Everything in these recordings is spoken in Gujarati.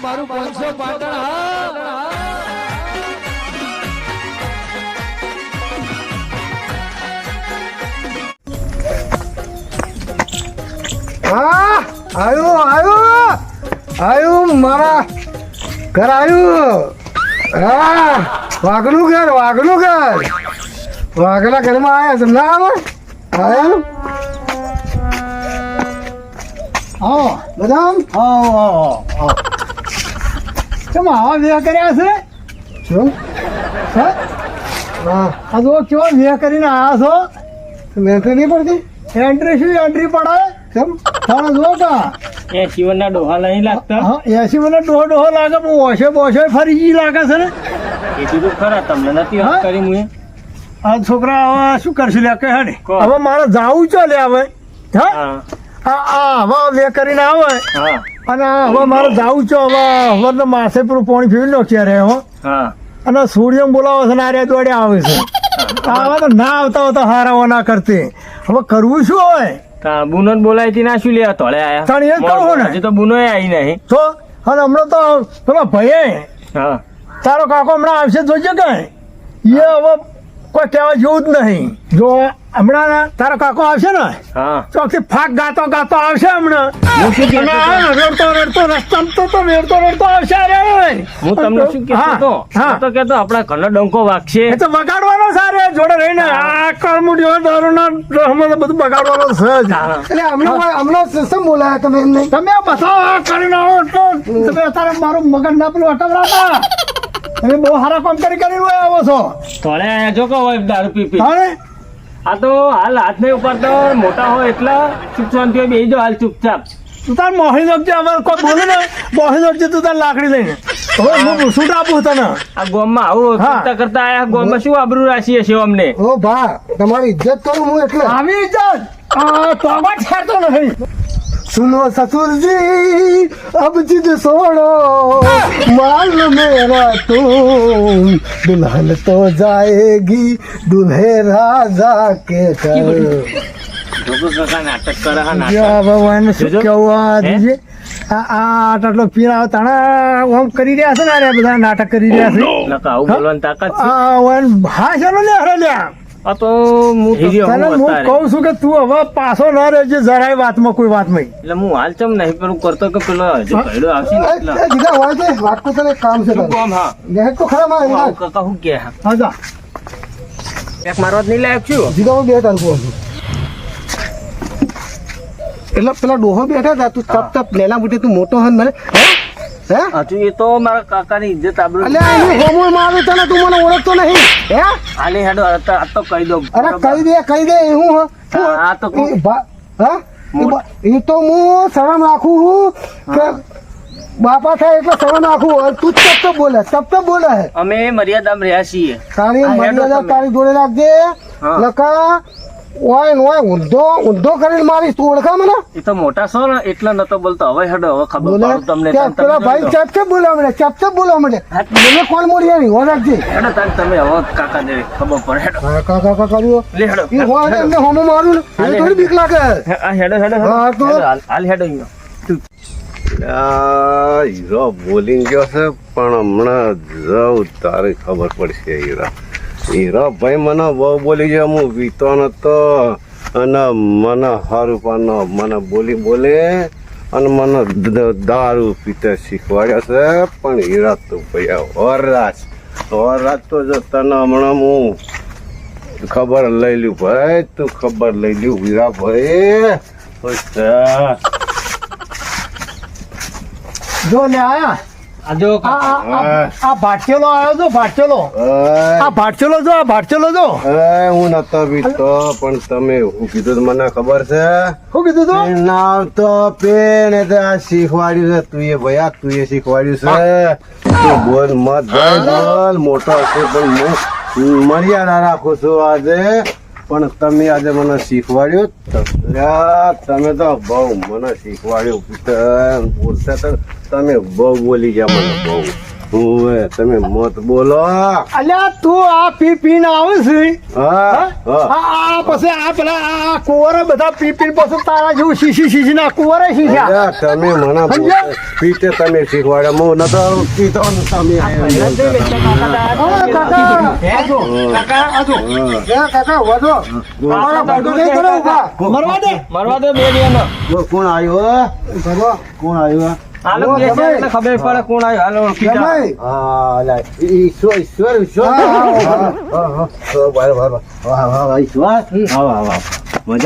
મારું 500 પાટણ હા આયુ મારા ઘર આયુ હા વાઘનું ઘર વાઘના ઘરમાં આયા તમને આયા હા બદામ હા કેમ આવા વેહ કર્યા છે શું હા આ જો કેવો વેહ કરીને આવ્યા છો એન્ટ્રી નહીં પડતી એન્ટ્રી શું એન્ટ્રી પડાય કેમ તારા જો કા 80 ના ડોહા નહીં લાગતા. હા 80 ડોહો લાગે પણ ઓછે બોછે ફરી ગઈ લાગે છે ને કીધું તો ખરા તમને નથી વાત કરી મુએ. આ છોકરા હવે શું કરશે લે કે હે કહો. હવે મારે જાવું ચાલે હવે હા હા હવે વે કરીને આવે હા અને હવે મારે જાવું છે હવે તો માસે પેલું પાણી પીવી નો ક્યારે હો હા અને સૂર્ય બોલાવો છે ને આર્યા દોડે આવે છે હવે તો ના આવતા હોતા હારાઓ ના કરતી હવે કરવું શું હોય બુનો જ બોલાય થી ના શું લે તોળે આયા તાણી એ કહું ને. હજી તો બુનો આવી નહીં. તો અને હમણાં તો પેલા ભાઈ હા તારો કાકો હમણાં આવશે જોજે કઈ એ હવે કોઈ કહેવા જેવું જ નહીં જો હમણાં તારો કાકો આવશે ને હા ચોકથી ફાક ગાતો આવશે હમણાં હું શું કહેતો અને હતો? રડતો રસ્તામાં તો રડતો આવશે અરે હું તમને શું કહેતો હતો? હું તો કહેતો આપણા ઘરનો ડંકો વાગશે. એ તો બગાડવાનો સારે જોડે રહીને આ કરમુડીઓ દારૂના રહમત બધું બગાડવાનો છે જ. હા. એટલે હમણાં શું બોલાયા તમે એમને તમે બતાવો કરીને આવો એટલે તમે અત્યારે મારું મગજ ના પેલું અટવરાતા તમે બહુ સારા કામ કરીને આવો છો તોળે આયા જો કે હોય દારૂ પી પી. તાણે આ તો હાલ હાથ નહીં ઉપાડતો મોટા હોય એટલા ચૂપ શાંતિ હોય બેસી જાઓ હાલ ચૂપચાપ. તું તાર મોહી નાખજે હવે કોઈ બોલે ને મોહી નાખજે તું તાર લાકડી લઈને હવે હું શું આપું તને આ ગોમમાં આવું હા. કરતા કરતા આયા ગોમમાં શું આબરૂ રાશી હશે અમને. ઓ ભા તમારી ઇજ્જત કરું હું એટલે આવી ઇજ્જત તો છેડતો નથી सुनो ससुर जी अब जिद सोड़ो मान मेरा तुम दुल्हन तो जाएगी दुल्हे राजा के घर ઢોકો કાકા નાટક કરે હા નાટક. જય ભગવાન શું જોજો. કેવું આ હે? દીજે આ આટલો પીરા તાણા ઓમ કરી રહ્યા છે ને અરે બધા નાટક કરી રહ્યા છે નકા આવું બોલવાની તાકાત છે. આ વન ભાષા નો લે હરે લ્યા આ તો હું તો તને હું અત્યારે. કહું છું કે તું હવે પાછો ન રહેજે જરાય વાતમાં કોઈ વાતમાં એટલે હું હાલ ચમ નહીં પેલું કરતો કે પેલો હજુ ભયડો આવશે ને એટલે. જીગા હોય છે વાત તો તને કામ છે શું કામ? હા લેટ તો ખરા માં આવું કાકા શું કે હા હા જા એક મારવા જ નહીં લાયક છું. જીગા હું બે તારું કહું એટલે પેલા ડોહો બેઠા હતા તું તપ તપ લેલા બુટે તું મોટો હન મને હે હજુ એ તો મારા કાકાની ઇજ્જત આબરૂ. અલે અહીં હોમો મારું તને તું મને ઓળખતો નહીં હે હાલે હેડો આ તો કહી દો. અરે કહી દે હું આ તો કહું. એ તો હું શરમ રાખું છું કે બાપા થાય એટલે શરમ રાખું તું ચપ બોલે હે અમે મર્યાદામાં રહ્યા છીએ. તારી હા, હેડો મર્યાદા તમે. તારી જોડે રાખજે હા. લકા ઓય ઊંધો કરીને મારીશ તું ઓળખા મને એ તો મોટા છો ને એટલે નતો બોલતો. હવે હેડો હવે ખબર બોલે પાડું તમને. ત્યાં તમે પેલા જોઈ ભાઈ લો. ચપ બોલવા મળે હા. મને કોણ મોડી આવી હો રાખજે હેડો તાન તમે હવે કાકા ને ખબર પડે. હેડો કાકા કર્યો લે હેડો. એ હોય ને એમને હોમો મારું હા, ને થોડી બીક લાગે હેડો હેડો હા, તો. હાલ હેડો અહીંયા. હીરો બોલી ગયો છે પણ હમણાં જવું તારે ખબર પડશે હીરો ભાઈ મને બહુ બોલી ગયો હું વીતો નતો અને મને હારું મને બોલે અને મને દારૂ પીતા શીખવાડ્યા છે પણ હીરા તો ભાઈ વરરાજ તો જો તને હમણાં હું ખબર લઈ લ્યું ભાઈ તું ખબર લઈ લ્યું હીરા ભાઈ જો લે આયા આ જો કાકા. આ ભાટકેલો આવ્યો છો ભાટકેલો આ ભાટકેલો જો હું નતો બીતો પણ તમે હું કીધું મને ખબર છે શું કીધું તું નાવ તો પેને તે આ શીખવાડ્યું છે તું એ શીખવાડ્યું છે તું બોલ મત ભાઈ બોલ મોટો હશે પણ હું મર્યાદા રાખું છું આજે પણ તમે આજે મને શીખવાડ્યું તમે તો બહુ મને શીખવાડ્યું બોલતા તો તમે બહુ બોલી ગયા મને બહુ ઓવે તમે મત બોલો. અલ્યા તું આ પી પીને આવે છે હા હા આ પછી આ પેલા આ કુંવરે બધા પી પીને પછી તારા જેવું શીશી ના કુંવરે શીશ્યા અલ્યા, તમે મને સમજ્યા? પીતે તમે શીખવાડ્યા હું નતો પીતો ને તમે આયા. કાકા વધો નહીં કરો ઉભા મરવા દે બે દિયાનો. કોણ આવ્યો? કોણ આવ્યો? હાલો બે દિયાને ખબર પડે કોણ આવ્યો. હાલો કીધા. જમાઈ હા અલા, ઈશ્વર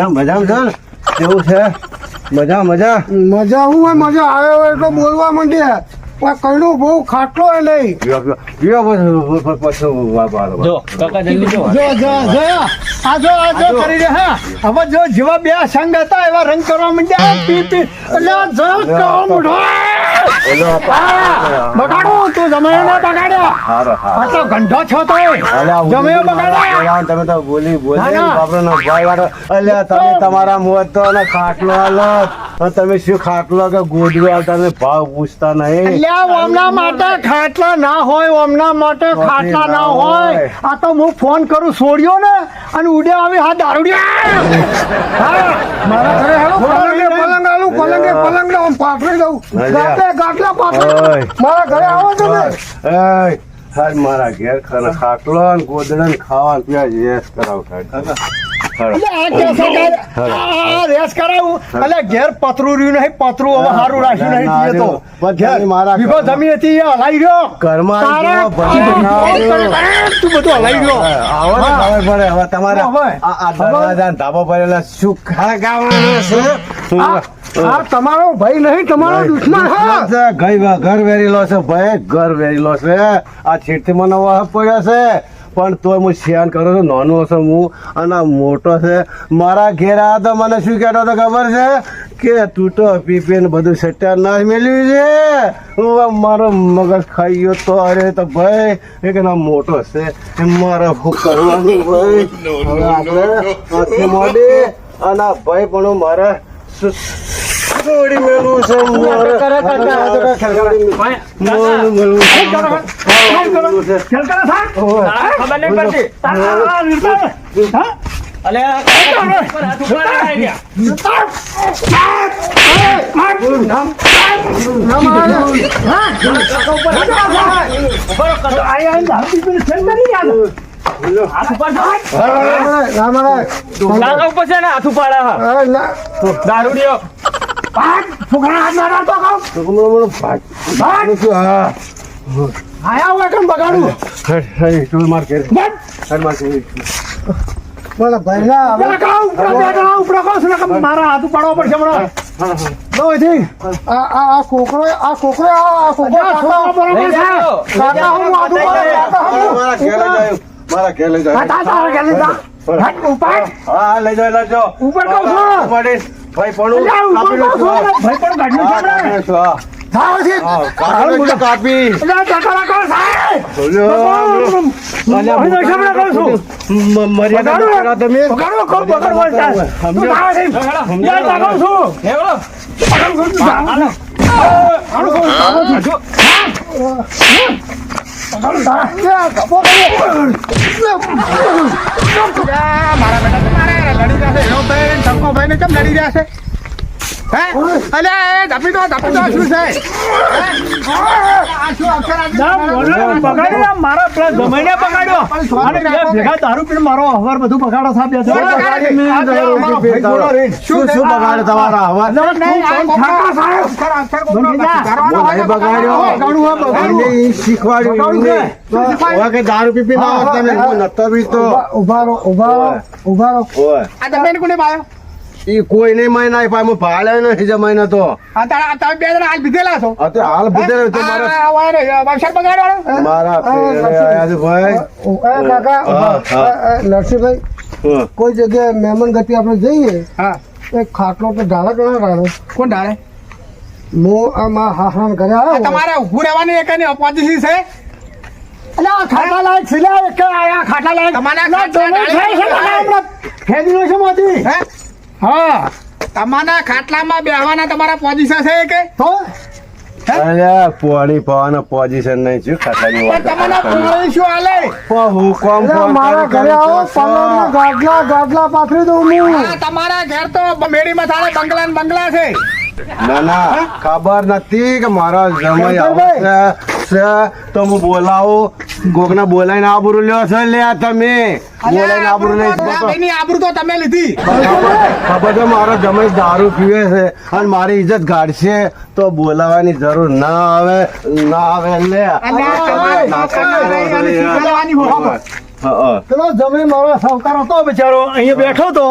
મજા છે ને? કેવું છે? મજા મજા હું હોય મજા આવ્યો હોય એટલે બોલવા માંડ્યા પણ કઈનો બહુ ખાટલો એ નહીં જો કાકા જલ્દી જો. આ જો કરી રહ્યા હવે જો જેવા બે સંગ હતા એવા રંગ કરવા માંડ્યા પી પી એટલે આ જળ કામ બગાડો તું જમાયો ના બગાડ્યા આ તો ગંઢો છો તો જમાયો બગાડ્યા તમે તો બોલી ના, ના. બાપરાનો ભાઈ વાળો. અલ્યા તમે તમારા મોત તો ને ખાટલો હાલત અને તમે શું ખાટલો કે ગોદડું હાલતા ને ભાવ પૂછતા નહીં. એટલે ઓમના માટે ખાટલા ના હોય ઓમના માટે ખાટલા ના હોય આ તો હું ફોન કરું છોડ્યો ને અને ઉડ્યા આવી હા દારૂડિયા હા મારા ઘરે હેલો પલંગ આલું પલંગ આમ પાથરી દઉં ગાટલા પાથરી ઓય. મારા ઘરે આવો છો ને એય, હાલ મારા ઘેર ખાટલો ને ગોદડા ને ખાવા ને પીવા રેસ કરાવ એટલે આ કેસે આ રેસ કરાવું એટલે ઘેર પતરું રહ્યું નહીં પતરું હવે સારું રાખ્યું નહીં તે તો પણ મારા વિભો જમી હતી એ હલાઈ રહ્યો ઘરમાં તારા જો ભજન તું બધું હલાઈ રહ્યો આવો ને ખબર પડે હવે તમારે હવે. આ દરવાજા ને ધાબા ભરેલા શું ખાગાવાના છે? આ તમારો ભાઈ નહીં તમારો દુશ્મન હા ઘર વેરીલો છે ભાઈ, ઘર વેરીલો છે. આ છેડથી મને વાહ પડ્યો છે પણ તોય હું શિયાન કરું છું. નાનો છું હું અને આ મોટો છે. મારા ઘેર આ તો મને શું કહેતો હતો ખબર છે કે તું તો પીપીને બધું સત્યાનાશ મેળવ્યું છે. હું મારો મગજ ખાઈ ગયો તો અરે તો ભાઈ એક ના મોટો છે એ મારે શું કરવાનું ભાઈ? હવે આપણે હાથે મોડી અને આ ભાઈ પણ મારે છોડી મેળવું છે મારે. મોડું મેળવું છે. ખેલ કરે સા ખબર નહીં પડતી. અલે પર હાથ ઉપર આવી ગયા. હાથ ઉપર કાકા ઉપર છે ને હાથ ઉપાડે હા. દારૂડિયો આયા હોય કેમ બગાડું બોલો ભાઈ મારા હાથ ઉપાડવા પડશે હમણાં આ છોકરો કાકા હું હાથ મારા ઘેર લઈ જાય. હા લઈ જાઓ ઉપર કહું છું ભાઈ પણ ભાઈ પણ ગાડી કાપી મર્યાદા તમે મારા પેલા જમાઈને બગાડ્યો અને બે ભેગા દારૂ પીને મારો અહવાર બધું બગાડો સાહેબ શું બગાડે તમારા હવા શીખવાડ્યું કે દારૂ પી તમે નતો પીતો. ઉભારો આ તમે કોને પાયો ઈ કોઈ નહીં મહિના નાય પાય ભાડે નથી જમાઈ નતો. તમે બે જણા હાલ બીધેલા છો હાલ બધે તો મારા ભાઈ નરસિંહભાઈ કોઈ જગ્યાએ મહેમાન ગતિ આપણે જઈએ એક ખાટલો તો ઢાળે કે ના ઢાળે કોણ ઢાળે હું આમાં હાહરાન કર્યા તમારે ઉભું રહેવાની એક પોઝિશન છે એટલે આ ખાટા લાયક સિલા એક આયા ખાટા લાયક ખેદીનો છે મોતી હા તમારા ખાટલામાં બેહવાના તમારા પોઝિશન છે કે તો અલ્યા પોણી પાવાનો પોઝિશન નહીં છું ખાતાની વાત તમને પોણી શું હાલે હું કોમ એટલે ફોન મારા ઘરે આવો પલંગના ગાદલા પાથરી દઉં હું આ તમારા ઘર તો મેડીમાં થાળે બંગલા ને બંગલા છે ના ના ખબર નથી કે મારા જમાઈ આવશે તો હું બોલાવું કોકને બોલાઈને આબરૂ લ્યો છો લે તમે બોલાઈને આબરૂ લઈ ભાઈની આબરૂ તો તમે લીધી ખબર છે મારો જમાઈ દારૂ પીવે છે અને મારી ઇજ્જત ગાડશે તો બોલાવાની જરૂર ના આવે લે પેલો જમે મારો સાવકાર હતો બિચારો અહીંયા બેઠો હતો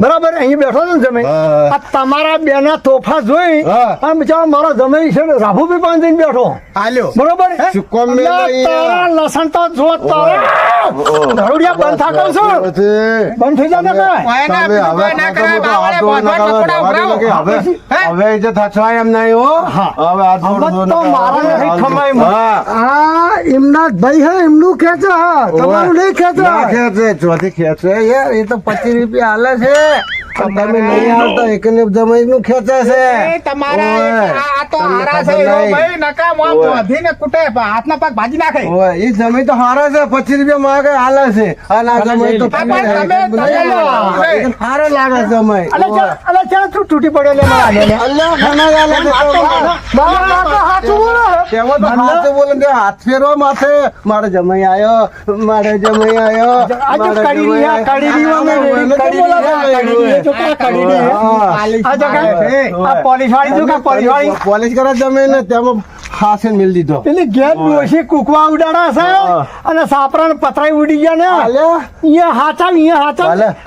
બરાબર અહીંયા બેઠો હતો ને જમે આ તમારા બેના તોફા જોઈ અને બિચારો મારો જમે છે ને રાભુભાઈ પાસે જઈને બેઠો હાલ્યો બરોબર સુકોમ મેં નહીં. તારા લસણ તો જો તારા દારૂડિયા બંધ થા કહું છું બંધ થઈ જતા કાંઈ હવે ઇજ્જત હચવાય એમ નહીં હો હવે આ હવે તો મારા નહીં ખમાય આ એમના ભાઈ હે એમનું ખેંચે હા તમારું નહીં ખેંચે ચોથી ખેંચે યાર એ તો 25 રૂપિયા હાલે છે તમે નહીં આવતા એકને જમાઈ નું ખેંચે છે એ તમારા આ તો હારા છે એવો ભાઈ નકા મોં વધીને કૂટે હાથના પગ ભાજી નાખે ઓય એ જમીન તો હારા છે 25 રૂપિયા માંગે હાલે છે અને આ જમીન તો હારા લાગે જમાઈ અલે ચાલ તું તૂટી પડ્યો લે મારા લે અલ્લાહ ખાના ગાલે મારા કાકા હાચું બોલો તેમાં તો હાથે બોલે કે હાથ ફેરવો માથે મારો જમાઈ આયો મારો જમાઈ આયો આજે કડી રહ્યા કડી રીવા મે કડી રહ્યા પોલીસ વાળી જો પોલીસ વાળી પોલીસ કરે જમીન ને તેમાં હાથે મિલ દીધો પેલી ગેટ ડોશી કુકવા ઉડાડા છે અને સાપરા ને પતરાઈ ઉડી ગયા ને અહીંયા હાચા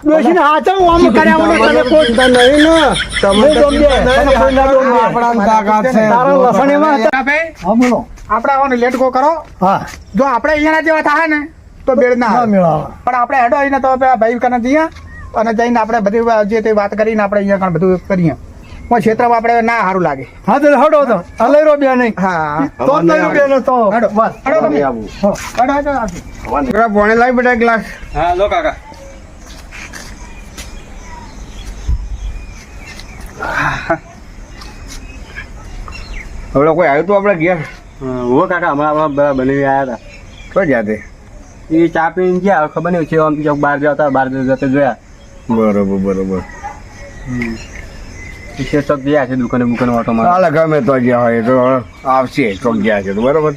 ડોશી ને હાચા આમ કર્યા મને તને કોઈ નહીં ને તમે આપણા તાકાત છે તારા લસણ એમાં હતા. ભાઈ હા બોલો આપણે આવો લેટ ગો કરો હા જો આપણે અહીંયાના જેવા થાય ને તો બેડ ના ના આવે. મેળાવા પણ આપણે હેડો આવીને તો પેલા ભાઈ કને જઈએ અને જઈને આપણે બધી જે તે વાત કરીને આપણે અહીંયા કણ બધું કરીએ ક્ષેત્રમાં આપણે ના સારું લાગે હા તો હડો તો અલઈ રો બે નહીં હા તો જ નહીં બે ને તો હેડો બસ હેડો તમે આવું. હેડો હેડો આવજો. પોણે લાવી બેટા ગ્લાસ હા લો કાકા હવે કોઈ આવ્યું તું આપણે ઘેર હો કાકા હમણાં બધા બની આવ્યા તો જાતે હતા એ ચા પીને ગયા હવે ખબર નહીં છે આમ ચોક બહાર જતા બહાર જતા જોયા બરોબર છે ચોક ગયા છે દુકાને ઓટો માં હાલે ગમે તો ગયા હોય તો આવશે ચોક ગયા છે તો બરોબર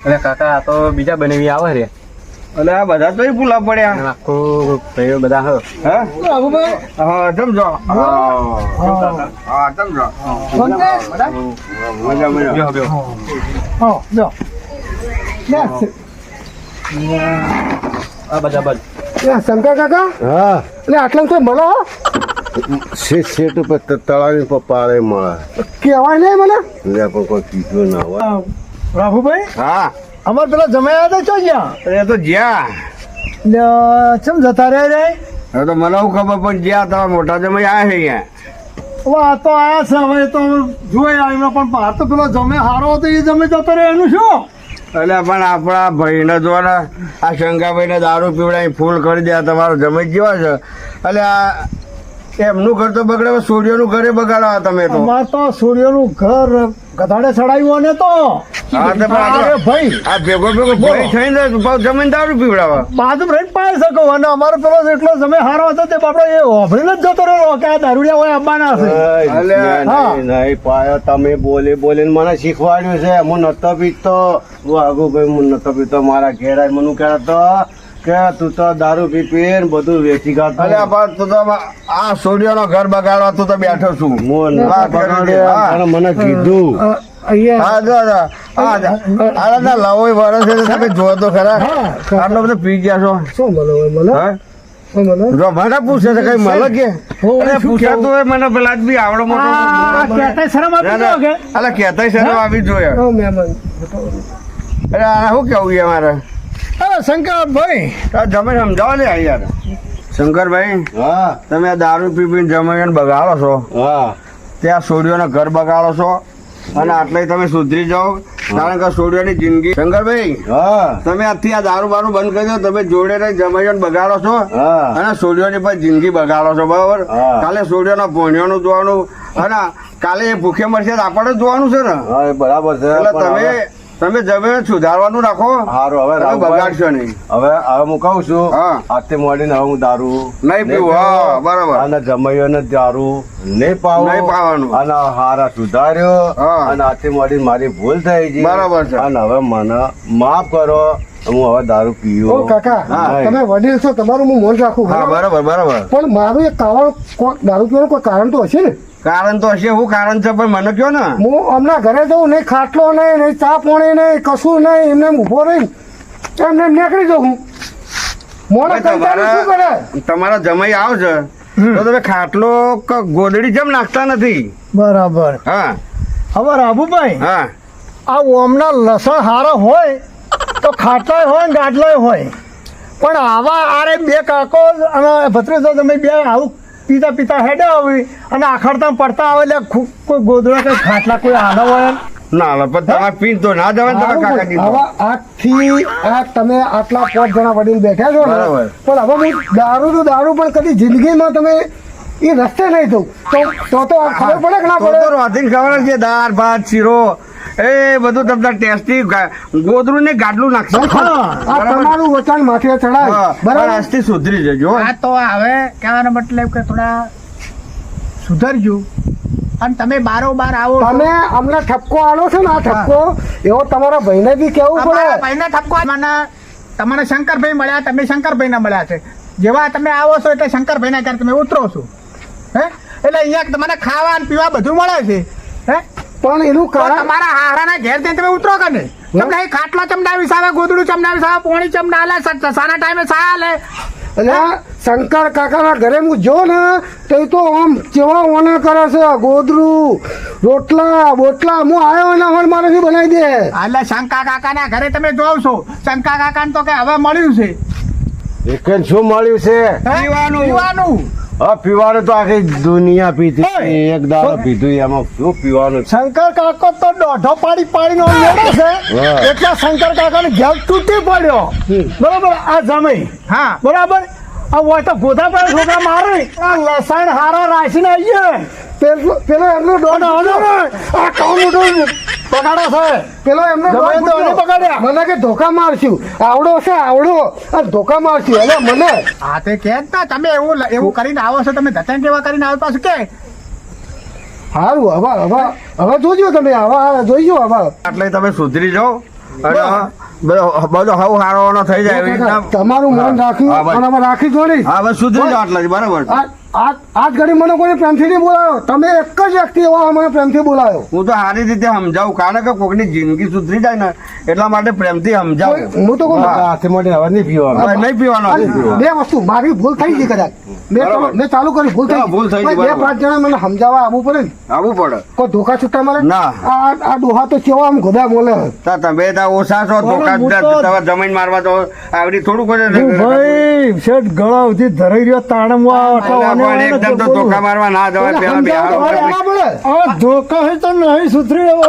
એટલે કાકા આ તો બીજા બનાવી આવે રે એટલે આ બધા તો ભૂલા પડ્યા અને આખું ભાઈઓ બધા હો હા હા સમજો હા સમજો મજા જો જો હા જો બસ આ બધા બધ શંકર કાકા હા એટલે આટલા તો મળો શેઠ ઉપર તળાવી પપ્પાળે મળે કહેવાય નહીં મને લે પણ કોઈ કીધું ના હોય રાઘુભાઈ હા અમાર પેલા જમાયા હતા ચો ગયા એ તો જ્યાં ચમ જતા રહે રે હવે તો મને શું ખબર પણ જ્યાં તમે મોટા જમાઈ આવ્યા છે અહીંયા હવે આ તો આયા છે હવે તો જોયા એમાં પણ બહાર તો પેલો જમે હારો હતો એ જમે જતો રહે એનું શું એટલે પણ આપણા ભાઈને જો ને આ શંકાભાઈને દારૂ પીવડાવી ફૂલ કરી દે તમારો જમાઈ જેવા છે એટલે આ એમનું ઘર તો બગડે સૂર્યનું ઘરે બગાડવા તમે તો અમાર તો સૂર્યનું ઘર ગધાડે ચડાવ્યું ને તો હા તો પણ અરે ભાઈ આ ભેગો ભાઈ થઈને જમીન દારૂ પીવડાવવા બાજુ રહીને પાઈ શકો અને અમારો પેલો એટલો સમય હારો હતો તે બાપડો એ ઓભળીને જ જતો રહ્યો કે આ દારૂડિયા હોય આવવાના છે નહીં પાયો તમે બોલીને મને શીખવાડ્યું છે હું નતો પીતો ભાઈ હું નતો પીતો મારા ઘેર મને કહેતો કે તું તો દારૂ પી પીને બધું વેચી ખાતો અલ્યા પણ તું તો આ સૂર્યનો ઘર બગાડવા તું તો બેઠો છું મને કીધું અહીંયા હા જો લવો વરસ છે તમે જો તો ખરા આટલો બધો પી ગયા છો શું બોલો મને હા શું બોલો જો મને પૂછે છે કઈ મળે કે અરે પૂછાતું હોય મને પેલા જ બી આવડો મોટો કહેતા શરમ આપી દો કે અલા કહેતા શરમ આવી જોઈએ મહેમાન અરે આ શું કેવું છે મારે શંકરભાઈ જમે સમજાવો ને યાર શંકરભાઈ હા તમે આ દારૂ પી પીને જમીને બગાડો છો હા ત્યાં સૂર્યના ઘર બગાડો છો અને આટલે તમે સુધરી જાઓ કારણ કે સોડિયાની જિંદગી શંકરભાઈ હા તમે આજથી આ દારૂ બારૂ બંધ કરી દો. તમે જોડે ને જમાઈઓને બગાડો છો હા અને સોડિયોની પણ જિંદગી બગાડો છો બરાબર. હા. કાલે સોડિયોના ભોણિયાનું જોવાનું અને કાલે એ ભૂખે મરશે તો આપણે જ જોવાનું છે ને. હા એ બરાબર છે એટલે પણ તમે હવે- તમે જમીન સુધારવાનું રાખો. હારું હવે તમે રામભાઈ, બગાડશો નહીં. હવે હું કહું છું હા. આજથી મળીને હવે હું દારૂ નહીં પીવું. હા બરાબર. અને જમાઈઓને દારૂ નહીં પાવું નહીં પાવાનું. અને હારા સુધાર્યો હા. અને આજથી મળીને મારી ભૂલ થઈ ગઈ બરાબર છે. અને હવે મને માફ કરો. હું હવે દારૂ ઓ પીવું કાકા હા. તમે વડીલ છો, તમારું હું મન રાખું હા બરાબર? બરાબર બરાબર. પણ મારું એક કારણ દારૂ પીવાનું કોઈ કારણ તો હશે ને. કારણ તો હશે. શું કારણ છે પણ મને કયો ને. હું હમણાં ઘરે જઉં, નહીં ખાટલો નહીં, નહીં ચા પાણી નહીં, કશું નહીં, એમને ઊભો રહી એમને નીકળી જાઉં હું. મોડા કંટાળી શું કરે? તમારા જમાઈ આવશે તો તમે ખાટલો કે ગોદડી જેમ નાખતા નથી. બરાબર. હા હવે રાભુભાઈ, હા આ ઓમના લસણ હારા હોય તો ખાટલાય હોય ને ગાટલાય હોય, પણ આવા આરે બે કાકો અને ભત્રીજો તમે બે આવું પીતા પીતા હેડે આવી અને આખડતા પડતા આવે એટલે કોઈ ગોદડા કે ખાટલા કોઈ હાલા હોય. ના લે, પણ તમારે પીન તો ના જવાય ને તમારા કાકાજી તો. હવે આજથી આ તમે આટલા 5 જણા વડીલ બેઠા છો ને, બરાબર. પણ હવે હું દારૂ પણ કદી જિંદગીમાં તમે એ રસ્તે નહીં થયું તો આ ખબર પડે કે ના તો પડે? તો રોધીને ખબર છે દાળ ભાત શીરો એ બધું તમને ટેસ્ટી ગોદરું ને ગાડલું નાખશે. આ તમારું વચન માથે ચડાય હા, પણ બરાબર. આજથી સુધરી જજો. આ તો હવે કહેવાનો મતલબ કે થોડા સુધરજો અને તમે બારોબાર આવો છો. તમે અમને ઠપકો આલો છો ને, આ ઠપકો એવો તમારા ભાઈને બી કેવું અમારા પડે. ભાઈને ઠપકો મને તમને શંકરભાઈ મળ્યા, તમે શંકરભાઈને મળ્યા છે. જેવા તમે આવો છો એટલે શંકરભાઈના ઘરે તમે ઉતરો છો. હે એટલે અહીંયા તમને ખાવા અને પીવા બધું મળે છે. હે પણ એનું તો કારણ તમારા હારાના ઘેર જઈને તમે ઉતરો કે નહીં? તમને અહીં ખાટલો ચમડાવી સાવે, ગોદડું ચમડાવી સાવે, પોણી ચમડાલે, સાના ટાઈમે સા લે. એટલે શંકર કાકાના ઘરે હું જો ને તો એ તો આમ કેવા ઓને કરે છે, ગોદરું રોટલા બોટલા હું આવ્યો ને હવે મારાથી બનાવી દે. એટલે શંકા કાકાના ઘરે તમે જોવ છો. શંકા કાકાને તો કે હવે મળ્યું છે. એક જ શું મળ્યું છે હે? પીવાનું. પીવાનું. હવે પીવાનું તો આખી દુનિયા પીતી એક દાડો પીધું એમાં શું પીવાનું છે? શંકર કાકો તો દોઢો પાડી પાડીનો લેડો છે હા. એટલે શંકર કાકાને ઘેર તૂટી પડ્યો. બરાબર. આ જમી હા બરાબર. આ હોય તો ગોધા પર છોકરા મારે આ લસણ હારા રાખીને આવીએ. પેલો એમનો દોઢ આ કઉ પગાડો છે. પેલો એમનો જમાઈ તો દોઢ એને પકડ્યા. મને કે ધોકા મારશું, આવડો છે આવડો આ ધોકા મારશું. એટલે મને હા તે કે જ ના, તમે એવું કરીને આવો છો. તમે ધતન કેવા કરીને આવો પાછું કે સારું હવે જોજો તમે હવે જોઈજો હવે. એટલે તમે સુધરી જાઓ અને બધો હવ હારવાનો થઈ જાય એવી રીતના. તમારું મન રાખ્યું હા, બસ. અને અમે રાખી જોડી. હા બસ સુધરી જાઓ આટલા જ બરાબર. આજ ઘડી મને કોઈ પ્રેમથી નહીં બોલાયો, તમે એક જ વ્યક્તિ એવા મને પ્રેમથી બોલાયો. હું તો સારી રીતે સમજાવું કારણ કે કોકની જિંદગી સુધરી જાય ને એટલા માટે પ્રેમથી સમજાવું. હું તો કહું હા. હાથે મળીને હવે નહીં પીવાનું. હવે નહીં પીવાનો. બે વસ્તુ મારી ભૂલ થઈ ગઈ કદાચ. બરાબર. મેં ચાલુ કરી ભૂલ હા, ભૂલ થઈ થઈ ગઈ, બે બરાબર. 5 જણા મને સમજાવવા આવવું પડે ને. આવવું પડે. કોઈ ધોકા છૂટા મારે ના. આ ડોહા તો કેવા આમ ગોદા બોલે. તો તમે ત્યાં ઓછા છો ધોકા હું તો- તમે જમીન મારવા તો આવડી થોડું કરે. ભાઈ શેઠ ગળા સુધી ધરાઈ રહ્યો તાણમાં પણ એકદમ તો ધોકા મારવા ના જવાય પેલા બે સમજાવો તો હારો મારે પડે. આવવા પડે. ધોકા હે તો નહીં સુધરી હારું,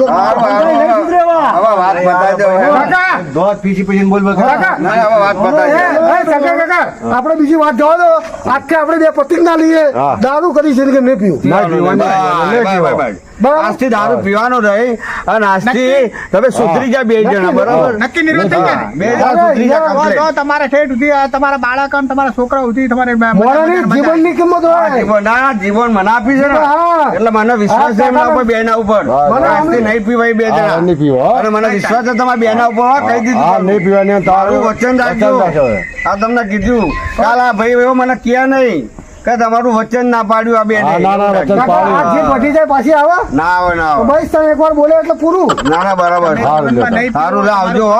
હારું, નહીં સુધરી હવે વાત બતાવી દો. કાકા, દોધ પીસી પીસીને બોલ બોલ કરે. ના, હવે વાત બતાવી દો. એ, કાકા, કાકા, આપણે બીજી વાત જવા દો. આખે આપણે બે પતિંગ ના લઈએ. હા. દારૂ કરી છે કે નહીં પીવું. ના પીવાનું. બરાબર. બરાબર. આજથી દારૂ પીવાનો રહી અને આજથી તમે સુધરી જાય બે જણા બરાબર. નક્કી નિરોધ થઈ જાય ને? બે જણા સુધરી જાય તો complete. તમારે ઠેઠ સુધી તમારા બાળક અને તમારા છોકરા સુધી તમારે મોરાની જીવનની કિંમત હા, હોય. જીવન ના જીવન મને આપી છે ને હા. એટલે મને વિશ્વાસ છે એમના ઉપર બેના ઉપર મને આજથી નહીં પીવાય બે હા, જણા નહીં પીવો. અને મને વિશ્વાસ છે તમારા બેના ઉપર હો, કહી દીધું હા તમને. નહીં પીવાની તારું વચન રાખજો રાખજો. આ તમને કીધું કાલ આ ભાઈ એવો મને કહે નહીં કે તમારું વચન ના પાડ્યું આ બેને. હા, ના, ના, વચન કાકા, આ જીભ વધી જાય પાછી આવે ના આવે ના તો આવે ભાઈ તને એકવાર બોલે એટલે પૂરું. ના ના બરાબર સારું લે આવજો હો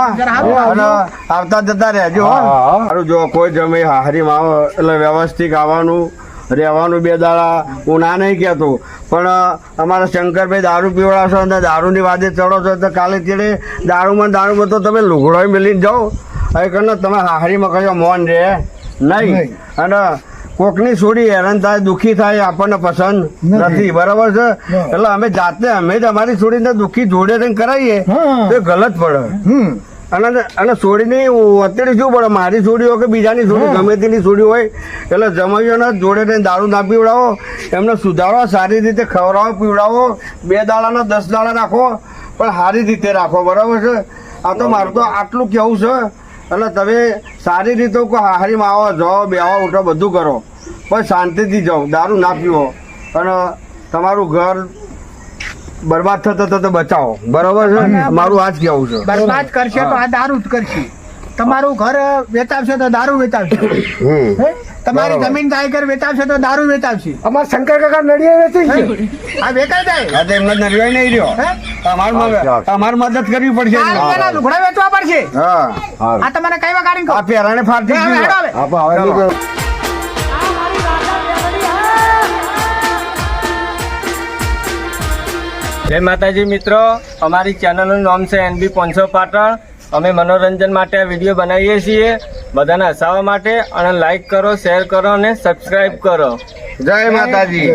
અને આવતા જતા રહેજો હો હા, હા. સારું જો કોઈ જમે હારીમાં આવો એટલે વ્યવસ્થિત આવવાનું રહેવાનું બે દાડા હું ના નહીં કહેતો પણ અમારા શંકરભાઈ દારૂ પીવડાવશો અને દારૂની વાદે ચડો છો તો કાલે ચડે દારૂમાં દારૂ તો તમે લુગડો મેલીને જાઓ એ કરીને તમે હારીમાં કશો મોન રહે નહીં અને કોકની છોડી હેરાન થાય દુઃખી થાય આપણને પસંદ નથી બરાબર છે એટલે અમે જાતે અમે જ અમારી છોડીને દુઃખી જોડે રહીને કરાવીએ હા. તો એ ગલત પડે અને છોડીની અત્યારે શું પડે મારી છોડી હોય કે બીજાની છોડી ગમે તેની છોડી હોય એટલે જમાઈઓને જોડે રહીને દારૂ ના પીવડાવો એમને સુધારો સારી રીતે ખવડાવો પીવડાવો 2 દાડાના 10 દાડા રાખો પણ સારી રીતે રાખો બરાબર છે આ તો મારું તો આટલું કેવું છે એટલે તમે સારી રીતે હારીમાં આવો જાઓ બેહો ઉઠો બધું કરો પણ શાંતિથી જાઓ દારૂ ના પીવો અને તમારું ઘર બરબાદ થતો બચાવો બરાબર છે મારું આ જ કેવું છે બરબાદ કરશે તો આ દારૂ જ કરશે તમારું ઘર વેચાવશે તો દારૂ વેચાવશે હે? તમારી જમીન જાયગર વેચાવશે તો દારૂ વેચાવશે અમાર શંકર કાકા નડિયા વેચી છે આ વેચાઈ જાય આ તો એમને નરવાઈ નહીં રહ્યો હે? તમારે મદદ કરવી પડશે આ રૂપિયાના લુગડા વેચવા પડશે હા આ તમને કઈ વગાડી આ પેરાને ફાટી હવે ગયું. હેડો હવે. ચલો. જય માતાજી મિત્રો, અમારી ચેનલનું નામ છે NB 500 પાટણ. અમે મનોરંજન માટે આ વિડીયો બનાવીએ છીએ, બધાને હસાવવા માટે. અને લાઈક કરો, શેર કરો અને સબસ્ક્રાઈબ કરો. જય માતાજી.